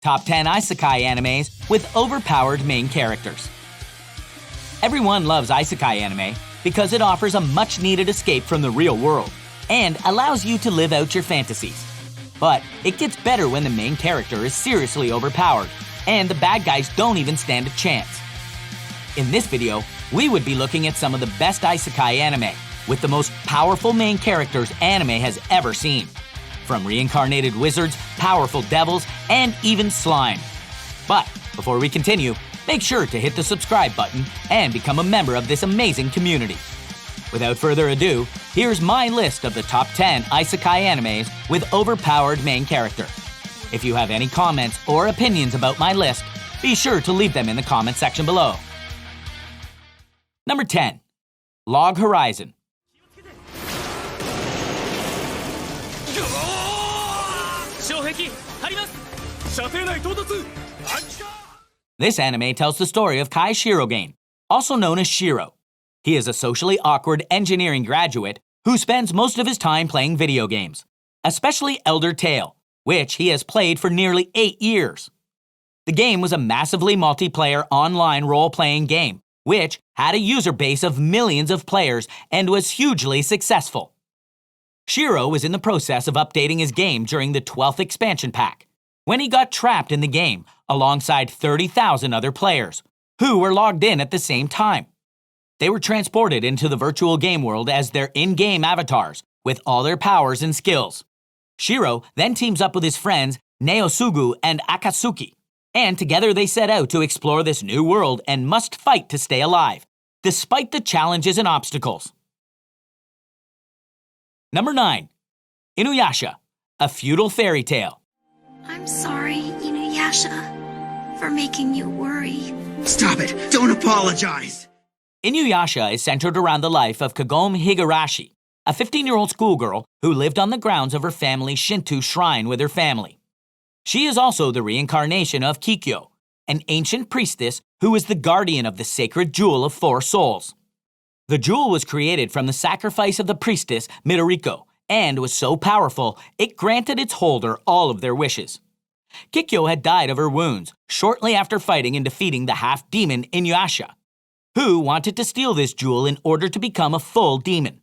top 10 Isekai animes with overpowered main characters. Everyone loves Isekai anime because it offers a much-needed escape from the real world and allows you to live out your fantasies. But it gets better when the main character is seriously overpowered and the bad guys don't even stand a chance. In this video, we would be looking at some of the best Isekai anime with the most powerful main characters anime has ever seen. From reincarnated wizards, powerful devils, and even slime. But before we continue, make sure to hit the subscribe button and become a member of this amazing community. Without further ado, here's my list of the top 10 Isekai animes with overpowered main character. If you have any comments or opinions about my list, be sure to leave them in the comment section below. Number 10. Log Horizon. This anime tells the story of Kai Shirogane, also known as Shiro. He is a socially awkward engineering graduate who spends most of his time playing video games, especially Elder Tale, which he has played for nearly 8 years. The game was a massively multiplayer online role-playing game, which had a user base of millions of players and was hugely successful. Shiro was in the process of updating his game during the 12th expansion pack, when he got trapped in the game alongside 30,000 other players, who were logged in at the same time. They were transported into the virtual game world as their in-game avatars, with all their powers and skills. Shiro then teams up with his friends Naosugu and Akatsuki, and together they set out to explore this new world and must fight to stay alive, despite the challenges and obstacles. Number 9. Inuyasha, a feudal fairy tale. I'm sorry, Inuyasha, for making you worry. Stop it! Don't apologize! Inuyasha is centered around the life of Kagome Higurashi, a 15-year-old schoolgirl who lived on the grounds of her family's Shinto shrine with her family. She is also the reincarnation of Kikyo, an ancient priestess who is the guardian of the sacred jewel of 4 souls. The jewel was created from the sacrifice of the priestess Midoriko and was so powerful it granted its holder all of their wishes. Kikyo had died of her wounds shortly after fighting and defeating the half-demon Inuyasha, who wanted to steal this jewel in order to become a full demon.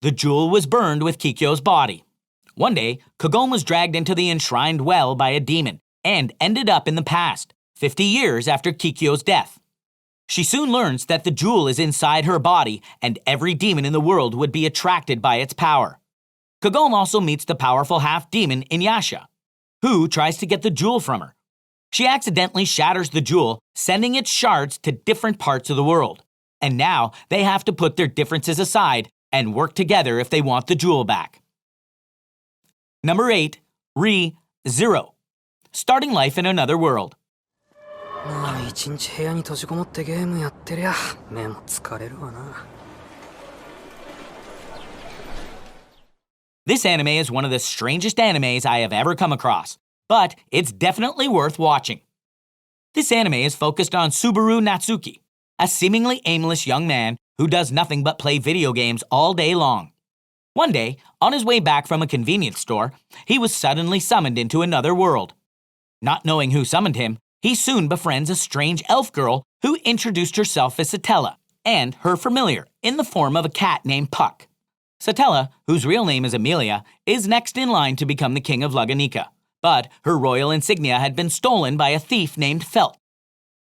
The jewel was burned with Kikyo's body. One day, Kagome was dragged into the enshrined well by a demon and ended up in the past, 50 years after Kikyo's death. She soon learns that the jewel is inside her body and every demon in the world would be attracted by its power. Kagome also meets the powerful half-demon Inuyasha, who tries to get the jewel from her. She accidentally shatters the jewel, sending its shards to different parts of the world. And now they have to put their differences aside and work together if they want the jewel back. Number 8. Re-Zero, starting life in another world. This anime is one of the strangest animes I have ever come across, but it's definitely worth watching. This anime is focused on Subaru Natsuki, a seemingly aimless young man who does nothing but play video games all day long. One day, on his way back from a convenience store, he was suddenly summoned into another world. Not knowing who summoned him, he soon befriends a strange elf girl who introduced herself as Satella and her familiar in the form of a cat named Puck. Satella, whose real name is Amelia, is next in line to become the king of Laganika, but her royal insignia had been stolen by a thief named Felt.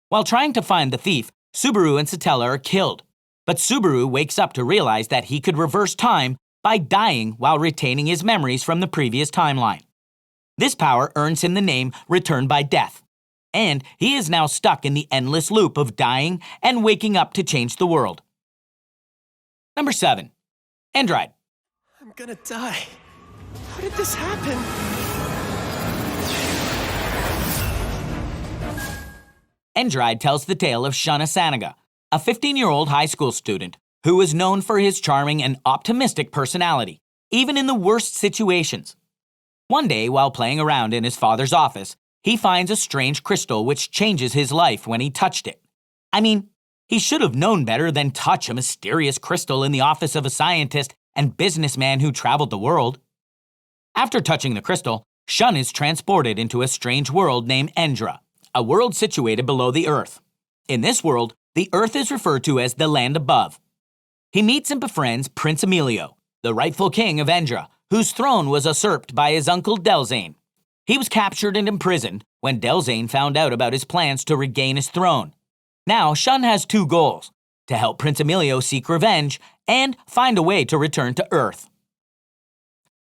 While trying to find the thief, Subaru and Satella are killed, but Subaru wakes up to realize that he could reverse time by dying while retaining his memories from the previous timeline. This power earns him the name Returned by Death, and he is now stuck in the endless loop of dying and waking up to change the world. Number 7. Android. I'm gonna die. How did this happen? Android tells the tale of Shuna Sanaga, a 15-year-old high school student who is known for his charming and optimistic personality, even in the worst situations. One day, while playing around in his father's office, he finds a strange crystal which changes his life when he touched it. I mean, he should have known better than touch a mysterious crystal in the office of a scientist and businessman who traveled the world. After touching the crystal, Shun is transported into a strange world named Endra, a world situated below the Earth. In this world, the Earth is referred to as the land above. He meets and befriends Prince Emilio, the rightful king of Endra, whose throne was usurped by his uncle Delzane. He was captured and imprisoned when Delzane found out about his plans to regain his throne. Now, Shun has two goals: to help Prince Emilio seek revenge and find a way to return to Earth.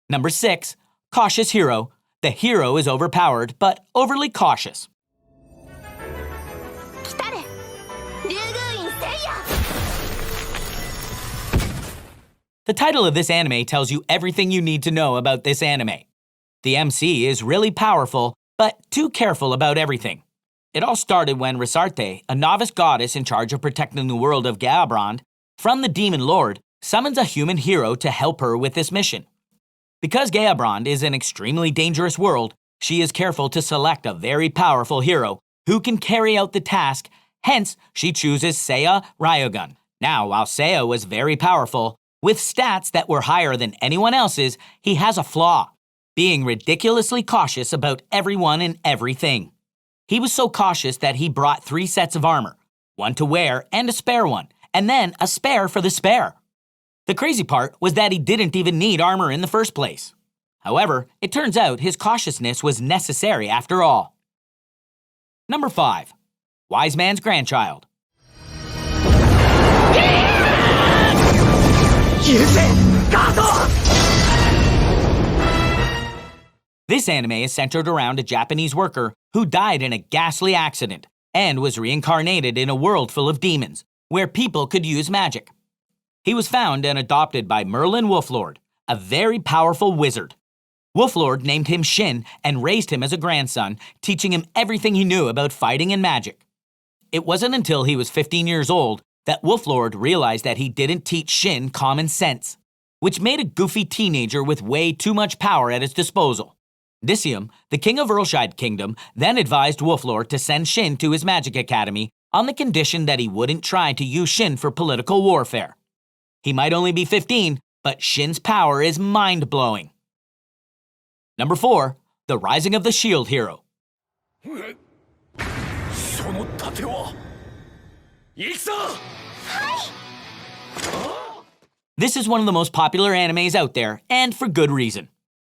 Number 6. Cautious Hero. The hero is overpowered, but overly cautious. The title of this anime tells you everything you need to know about this anime. The MC is really powerful, but too careful about everything. It all started when Risarte, a novice goddess in charge of protecting the world of Gaebrand from the Demon Lord, summons a human hero to help her with this mission. Because Gaebrand is an extremely dangerous world, she is careful to select a very powerful hero who can carry out the task, hence she chooses Seiya Ryogun. Now, while Seiya was very powerful, with stats that were higher than anyone else's, he has a flaw: being ridiculously cautious about everyone and everything. He was so cautious that he brought 3 sets of armor, one to wear and a spare one, and then a spare for the spare. The crazy part was that he didn't even need armor in the first place. However, it turns out his cautiousness was necessary after all. Number 5. Wise Man's Grandchild. This anime is centered around a Japanese worker who died in a ghastly accident and was reincarnated in a world full of demons, where people could use magic. He was found and adopted by Merlin Wolflord, a very powerful wizard. Wolflord named him Shin and raised him as a grandson, teaching him everything he knew about fighting and magic. It wasn't until he was 15 years old that Wolflord realized that he didn't teach Shin common sense, which made a goofy teenager with way too much power at his disposal. Disium, the king of Earlshide Kingdom, then advised Wolflord to send Shin to his magic academy on the condition that he wouldn't try to use Shin for political warfare. He might only be 15, but Shin's power is mind-blowing. Number 4. The Rising of the Shield Hero. This is one of the most popular animes out there, and for good reason.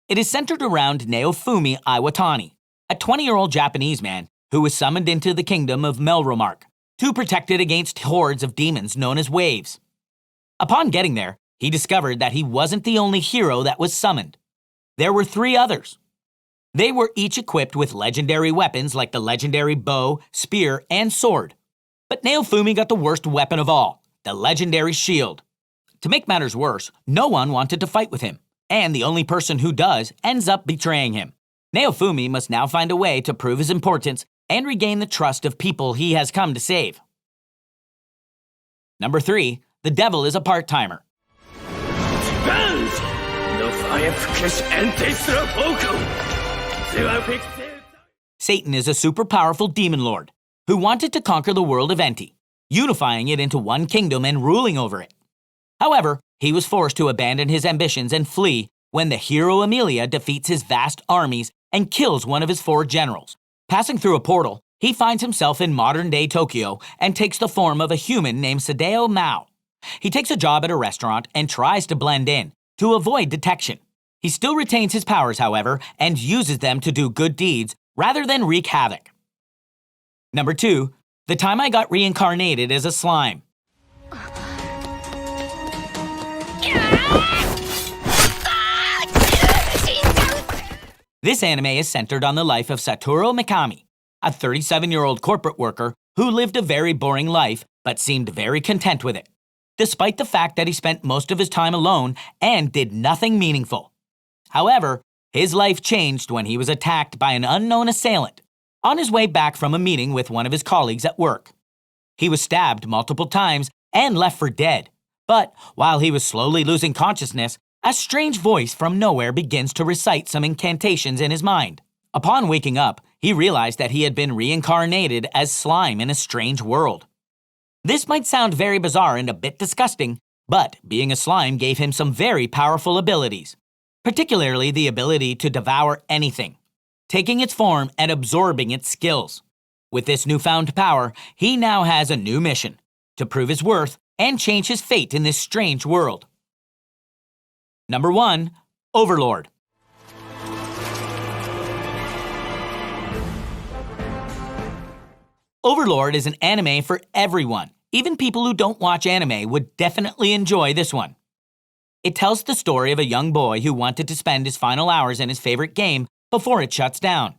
It is centered around Naofumi Iwatani, a 20-year-old Japanese man who was summoned into the kingdom of Melromark to protect it against hordes of demons known as waves. Upon getting there, he discovered that he wasn't the only hero that was summoned. There were 3 others. They were each equipped with legendary weapons like the legendary bow, spear, and sword. But Naofumi got the worst weapon of all, the legendary shield. To make matters worse, no one wanted to fight with him, and the only person who does ends up betraying him. Naofumi must now find a way to prove his importance and regain the trust of people he has come to save. Number 3. The Devil is a Part-Timer. Satan is a super powerful demon lord who wanted to conquer the world of Enti, unifying it into one kingdom and ruling over it. However, he was forced to abandon his ambitions and flee when the hero Emilia defeats his vast armies and kills one of his 4 generals. Passing through a portal, he finds himself in modern-day Tokyo and takes the form of a human named Sadeo Mao. He takes a job at a restaurant and tries to blend in, to avoid detection. He still retains his powers, however, and uses them to do good deeds rather than wreak havoc. Number 2. The Time I Got Reincarnated as a Slime. This anime is centered on the life of Satoru Mikami, a 37-year-old corporate worker who lived a very boring life but seemed very content with it, despite the fact that he spent most of his time alone and did nothing meaningful. However, his life changed when he was attacked by an unknown assailant on his way back from a meeting with one of his colleagues at work. He was stabbed multiple times and left for dead, but while he was slowly losing consciousness, a strange voice from nowhere begins to recite some incantations in his mind. Upon waking up, he realized that he had been reincarnated as slime in a strange world. This might sound very bizarre and a bit disgusting, but being a slime gave him some very powerful abilities. particularly the ability to devour anything, taking its form and absorbing its skills. With this newfound power, he now has a new mission: to prove his worth and change his fate in this strange world. Number 1. Overlord. Overlord is an anime for everyone. Even people who don't watch anime would definitely enjoy this one. It tells the story of a young boy who wanted to spend his final hours in his favorite game before it shuts down.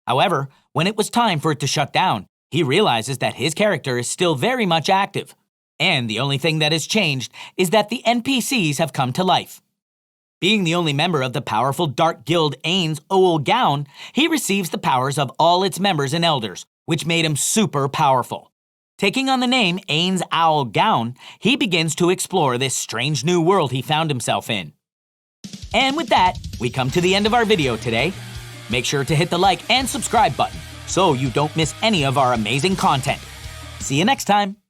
However, when it was time for it to shut down, he realizes that his character is still very much active. And the only thing that has changed is that the NPCs have come to life. Being the only member of the powerful dark guild Ain's Owl Gown, he receives the powers of all its members and elders, which made him super powerful. Taking on the name Ain's Owl Gown, he begins to explore this strange new world he found himself in. And with that, we come to the end of our video today. Make sure to hit the like and subscribe button so you don't miss any of our amazing content. See you next time!